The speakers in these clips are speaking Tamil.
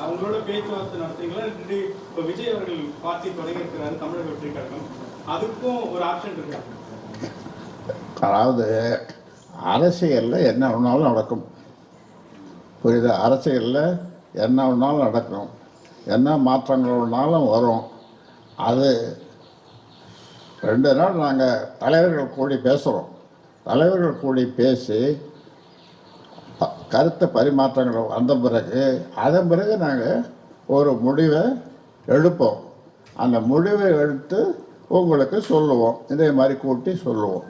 அவங்களோட பேச்சுவார்த்தை நடத்துறீங்களா? இப்போ விஜய் அவர்கள் பார்ட்டி தொடங்கியிருக்கிறாரு தமிழக வெற்றி கழகம், அதுக்கும் ஒரு ஆப்ஷன் இருக்கு. அதாவது அரசியலில் என்ன ஒன்றாலும் நடக்கும், புரியுது? அரசியலில் என்ன ஒன்றாலும் நடக்கும், என்ன மாற்றங்கள் ஒன்றாலும் வரும். அது 2 நாள் நாங்கள் தலைவர்கள் கூடி பேசுகிறோம். தலைவர்கள் கூடி பேசி கருத்து பரிமாற்றங்கள் வந்த பிறகு அதன் பிறகு நாங்கள் ஒரு முடிவை எடுப்போம். அந்த முடிவை எடுத்து உங்களுக்கு சொல்லுவோம், இதே மாதிரி கூட்டி சொல்லுவோம்.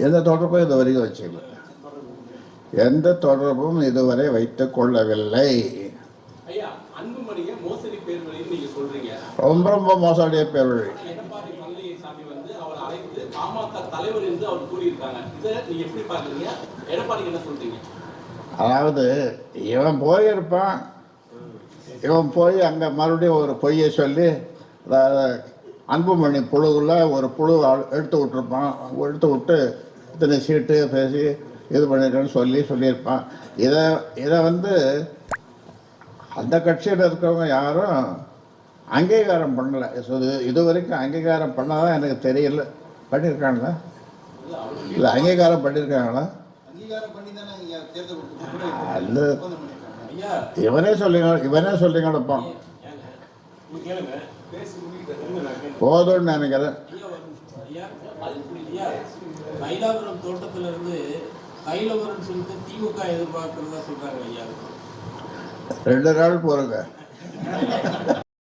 எந்த தொடர்பும் இது வரைக்கும் வச்சுக்கல, எந்த தொடர்பும் இதுவரை வைத்துக் கொள்ளவில்லை. ரொம்ப ரொம்ப மோசடிய பேர் வழி. அதாவது இவன் போயிருப்பான், இவன் போய் அங்கே மறுபடியும் ஒரு பொய்யை சொல்லி அன்புமணி புழுவில் ஒரு புழு எடுத்து விட்டுருப்பான். எடுத்து விட்டு இத்தனை சீட்டு பேசி இது பண்ணிருக்கேன்னு சொல்லியிருப்பான். இதை அந்த கட்சியில் இருக்கிறவங்க யாரும் அங்கீகாரம் பண்ணலை. இது வரைக்கும் அங்கீகாரம் பண்ணாதான் எனக்கு தெரியல. பண்ணியிருக்காங்களா? இல்லை, அங்கீகாரம் பண்ணியிருக்காங்களா? அது இவனே சொல்லி கிடப்பான். போதும்னு நினைக்கிறேன். கைலாபுரம் தோட்டத்துல இருந்து கைலவரன் சொல்லிட்டு திமுக எதிர்பார்க்கிறதா சொல்றாங்க ஐயா. 2 நாள் போறங்க.